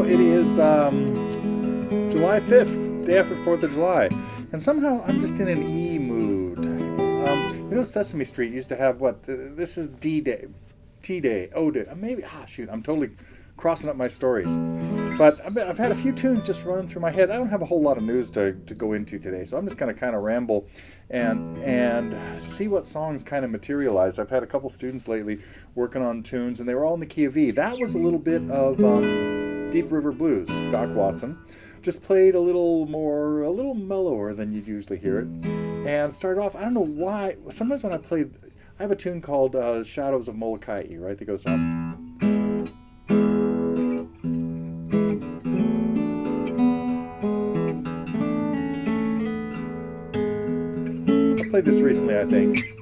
it is July 5th, day after 4th of July, and somehow I'm just in an E mood. You know, Sesame Street used to have what? This is D-Day, T-Day, O-Day, maybe, shoot, I'm totally crossing up my stories. But I've had a few tunes just running through my head. I don't have a whole lot of news to go into today, so I'm just going to kind of ramble and see what songs kind of materialize. I've had a couple students lately working on tunes, and they were all in the key of E. That was a little bit of Deep River Blues, Doc Watson. Just played a little mellower than you'd usually hear it. And started off, I don't know why, sometimes when I have a tune called Shadows of Molokai, right? That goes I played this recently, I think.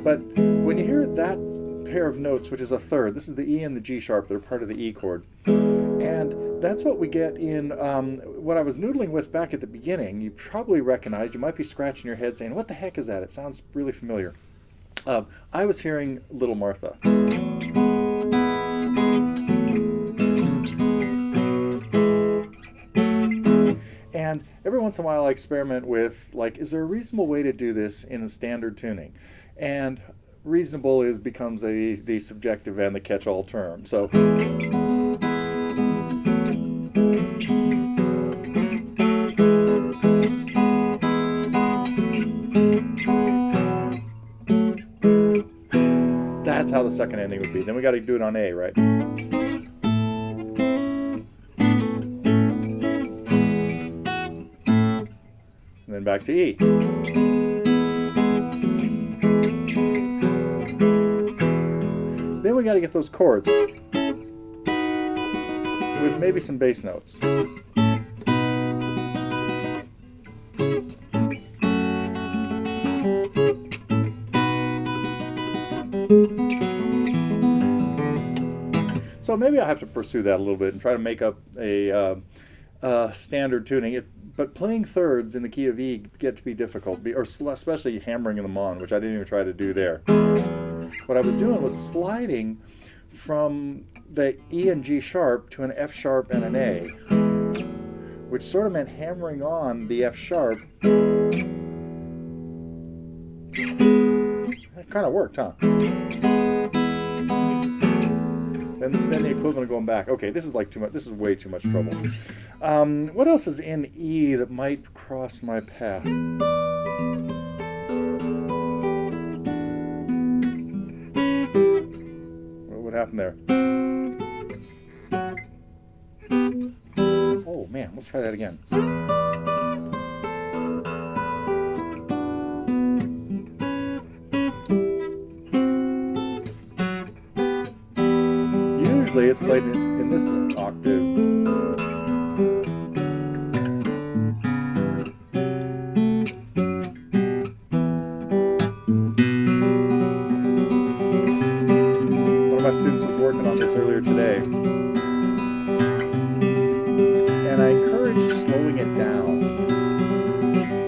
But when you hear that pair of notes, which is a third, this is the E and the G sharp, they're part of the E chord. And that's what we get in what I was noodling with back at the beginning. You probably recognized, you might be scratching your head saying, what the heck is that? It sounds really familiar. I was hearing Little Martha. And every once in a while I experiment with, like, is there a reasonable way to do this in a standard tuning? And reasonable becomes the subjective and the catch-all term. So that's how the second ending would be. Then we got to do it on A, right? And then back to E. Then we got to get those chords with maybe some bass notes. So maybe I'll have to pursue that a little bit and try to make up a standard tuning. But playing thirds in the key of E get to be difficult, or especially hammering them on, which I didn't even try to do there. What I was doing was sliding from the E and G sharp to an F sharp and an A, which sort of meant hammering on the F sharp. That kind of worked, huh? Then the equivalent of going back. Okay, this is like too much. This is way too much trouble. What else is in E that might cross my path? What happened there? Oh man, let's try that again. Usually it's played in this octave. One of my students was working on this earlier today, and I encourage slowing it down.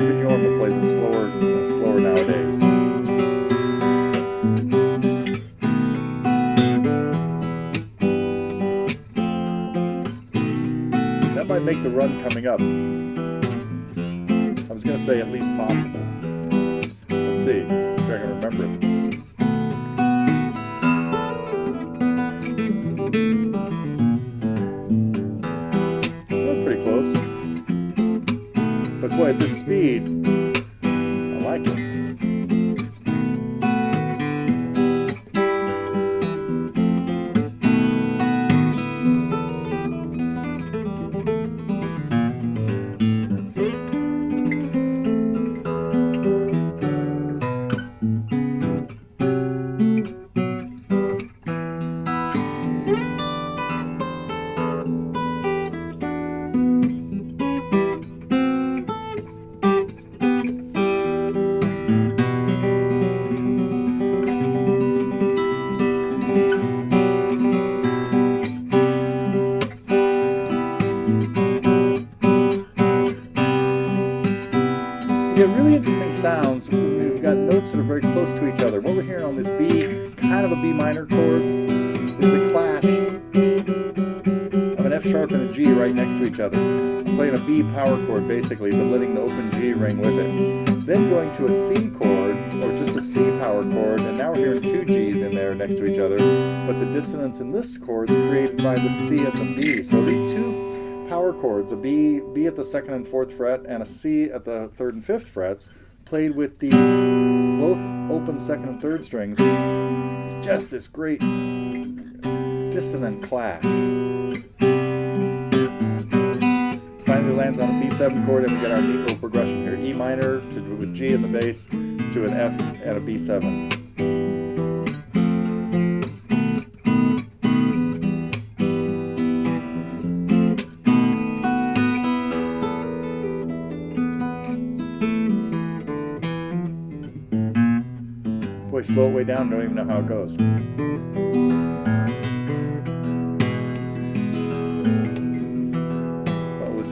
Even Jorma plays it slower nowadays. Might make the run coming up. I was going to say at least possible. Let's see if I can remember it. That was pretty close. But boy, at this speed, I like it. Sounds, we've got notes that are very close to each other. What we're hearing on this B, kind of a B minor chord, is the clash of an F sharp and a G right next to each other. Playing a B power chord basically, but letting the open G ring with it. Then going to a C chord, or just a C power chord, and now we're hearing two G's in there next to each other, but the dissonance in this chord is created by the C and the B. So these two power chords, a B at the 2nd and 4th fret, and a C at the 3rd and 5th frets, played with the both open 2nd and 3rd strings, it's just this great dissonant clash. Finally lands on a B7 chord, and we get our neat little progression here. E minor with G in the bass to an F and a B7. Boy, slow it way down, don't even know how it goes.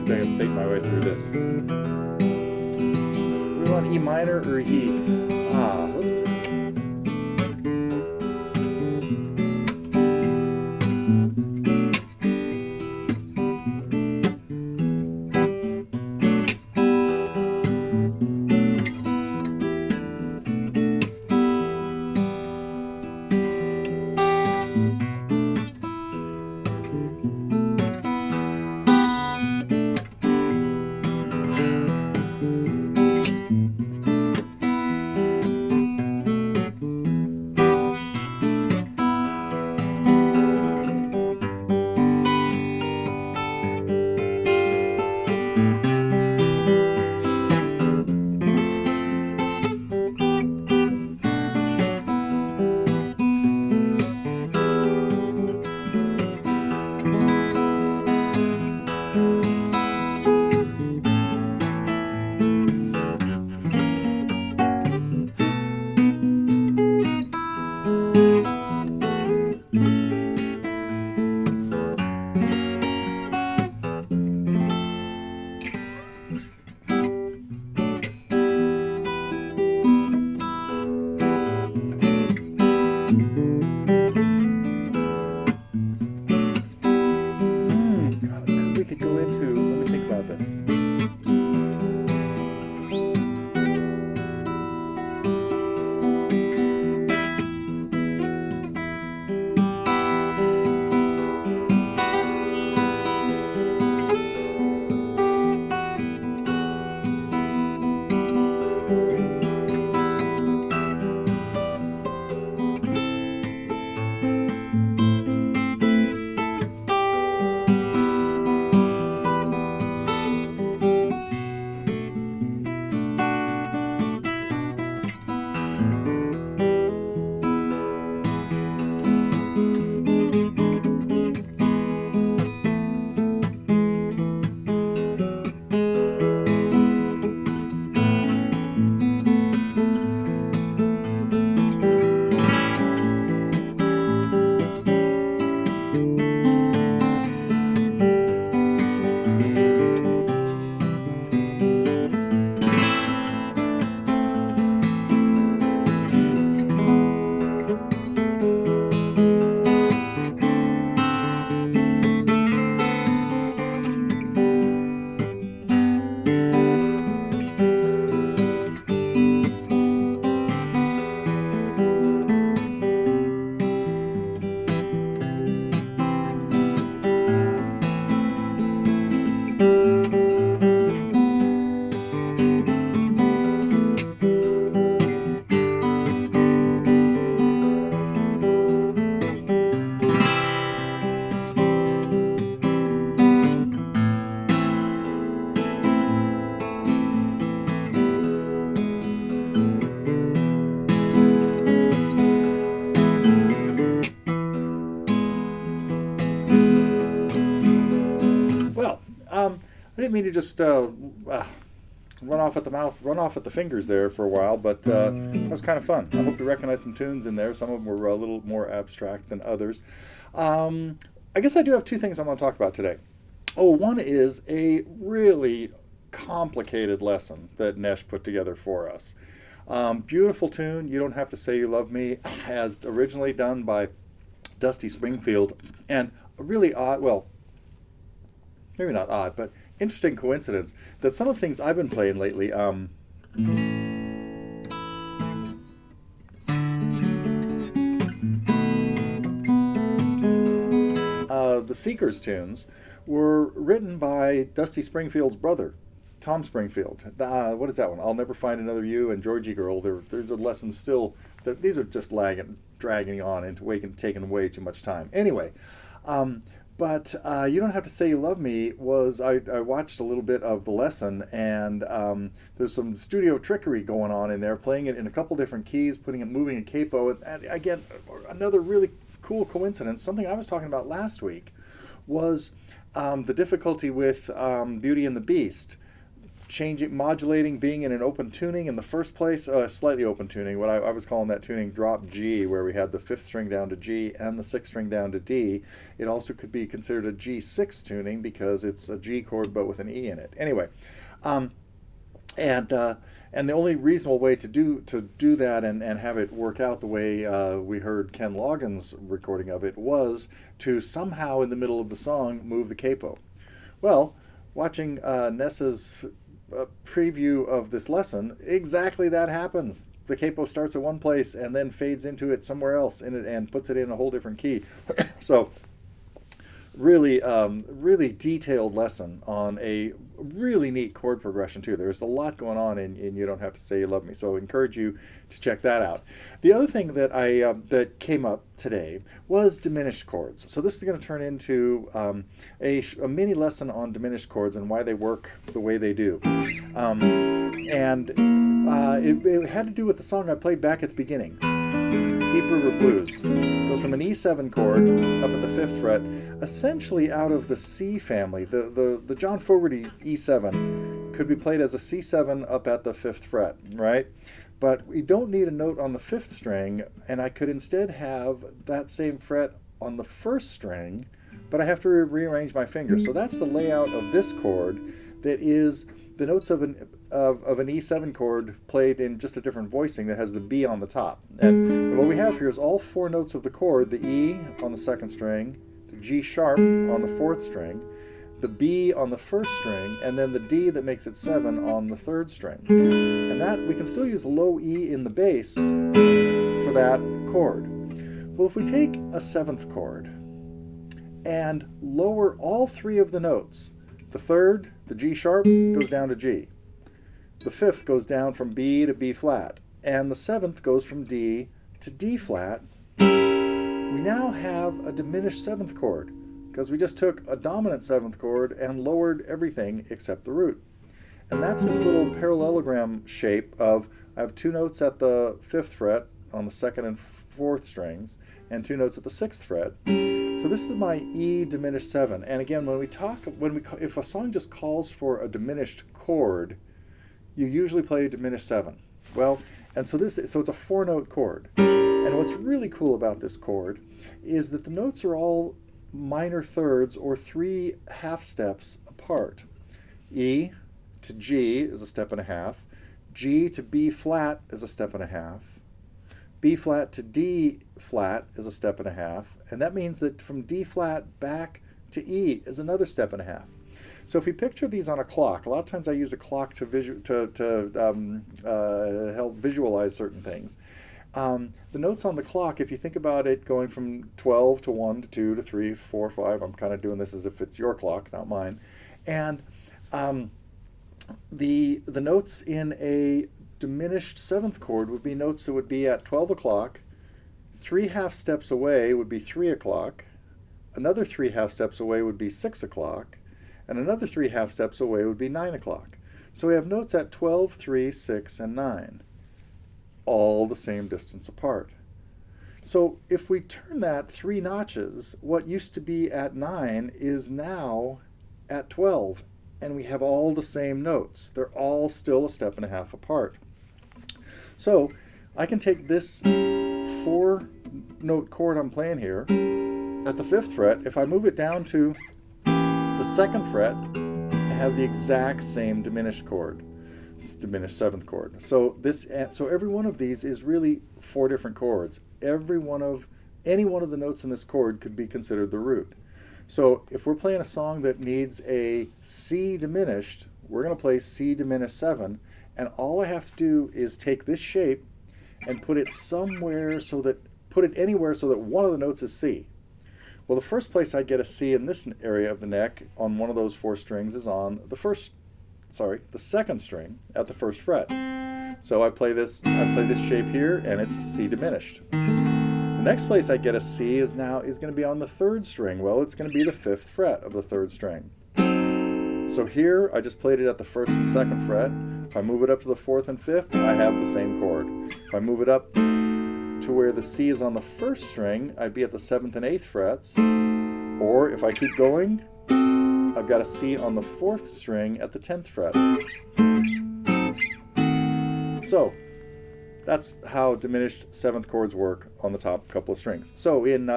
I can fake my way through this. We want E minor or E? Let's. I didn't mean to just run off at the mouth, run off at the fingers there for a while, but that was kind of fun. I hope you recognize some tunes in there. Some of them were a little more abstract than others. I guess I do have two things I'm going to talk about today. Oh, one is a really complicated lesson that Nesh put together for us. Beautiful tune, You Don't Have to Say You Love Me, as originally done by Dusty Springfield, and a really odd, well, maybe not odd, but interesting coincidence that some of the things I've been playing lately, the Seekers tunes were written by Dusty Springfield's brother, Tom Springfield. What is that one? I'll Never Find Another You and Georgie Girl. There's a lesson still. These are just dragging on into taking way too much time. Anyway, but You Don't Have to Say You Love Me I watched a little bit of the lesson, and there's some studio trickery going on in there, playing it in a couple different keys, moving a capo. And again, another really cool coincidence, something I was talking about last week, was the difficulty with Beauty and the Beast. Modulating, being in an open tuning in the first place, slightly open tuning, what I was calling that tuning drop G, where we had the 5th string down to G and the 6th string down to D. It also could be considered a G6 tuning because it's a G chord but with an E in it. Anyway, and the only reasonable way to do that and have it work out the way we heard Ken Loggins' recording of it was to somehow in the middle of the song move the capo. Well, watching Nessa's preview of this lesson, exactly that happens. The capo starts at one place and then fades into it somewhere else in it and puts it in a whole different key. So really detailed lesson on a really neat chord progression too. There's a lot going on in You Don't Have to Say You Love Me, so I encourage you to check that out. The other thing that that came up today was diminished chords. So this is going to turn into a mini lesson on diminished chords and why they work the way they do. It had to do with the song I played back at the beginning, Deep River Blues. It goes from an E7 chord up at the 5th fret, essentially out of the C family. The John Fogerty E7 could be played as a C7 up at the 5th fret, right? But we don't need a note on the 5th string, and I could instead have that same fret on the 1st string, but I have to rearrange my fingers. So that's the layout of this chord, that is the notes of an E7 chord played in just a different voicing that has the B on the top. And what we have here is all 4 notes of the chord, the E on the 2nd string, the G sharp on the 4th string, the B on the 1st string, and then the D that makes it 7 on the 3rd string. And that we can still use low E in the bass for that chord. Well, if we take a 7th chord and lower all 3 of the notes, the 3rd, the G sharp, goes down to G. The 5th goes down from B to B flat. And the 7th goes from D to D flat. We now have a diminished 7th chord because we just took a dominant 7th chord and lowered everything except the root. And that's this little parallelogram shape of, I have 2 notes at the 5th fret on the 2nd and 4th strings, and 2 notes at the 6th fret. So this is my E diminished 7. And again, if a song just calls for a diminished chord, you usually play a diminished 7. Well, and so it's a 4-note chord. And what's really cool about this chord is that the notes are all minor thirds or 3 half steps apart. E to G is a step and a half. G to B flat is a step and a half. B flat to D flat is a step and a half. And that means that from D flat back to E is another step and a half. So if you picture these on a clock, a lot of times I use a clock to help visualize certain things. The notes on the clock, if you think about it going from 12 to 1 to 2 to 3, 4, 5, I'm kind of doing this as if it's your clock, not mine. And the notes in a diminished 7th chord would be notes that would be at 12 o'clock, 3 half steps away would be 3 o'clock, another 3 half steps away would be 6 o'clock, and another 3 half steps away would be 9 o'clock. So we have notes at 12, 3, 6, and 9, all the same distance apart. So if we turn that 3 notches, what used to be at 9 is now at 12, and we have all the same notes. They're all still a step and a half apart. So I can take this 4-note chord I'm playing here at the 5th fret. If I move it down to the 2nd fret, I have the exact same diminished chord, diminished 7th chord. So every one of these is really 4 different chords. Any one of the notes in this chord could be considered the root. So if we're playing a song that needs a C diminished, we're going to play C diminished 7, and all I have to do is take this shape and put it anywhere so that one of the notes is C. Well, the first place I get a C in this area of the neck on one of those 4 strings is on the second string at the 1st fret. So I play this shape here, and it's C diminished. The next place I get a C is going to be on the 3rd string. Well, it's going to be the 5th fret of the 3rd string. So here I just played it at the 1st and 2nd fret. If I move it up to the 4th and 5th, I have the same chord. If I move it up to where the C is on the 1st string, I'd be at the 7th and 8th frets. Or if I keep going, I've got a C on the 4th string at the 10th fret. So that's how diminished 7th chords work on the top couple of strings. So in,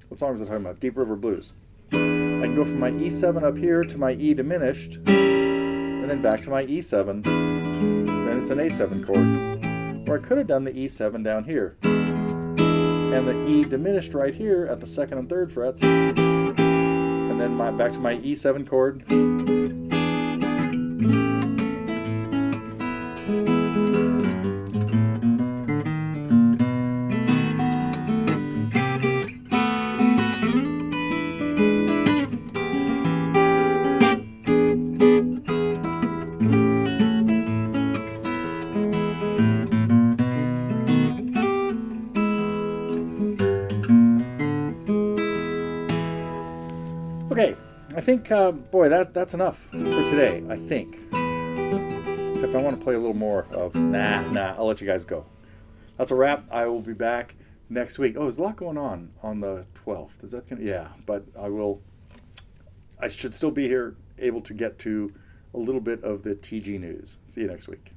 what song was I talking about? Deep River Blues. I can go from my E7 up here to my E diminished, and then back to my E7. Then it's an A7 chord. Or I could have done the E7 down here, and the E diminished right here at the 2nd and 3rd frets, and then back to my E7 chord. Okay, I think, boy, that's enough for today, I think. Except I want to play a little more of, I'll let you guys go. That's a wrap. I will be back next week. Oh, there's a lot going on the 12th. Is that yeah, but I should still be here, able to get to a little bit of the TG news. See you next week.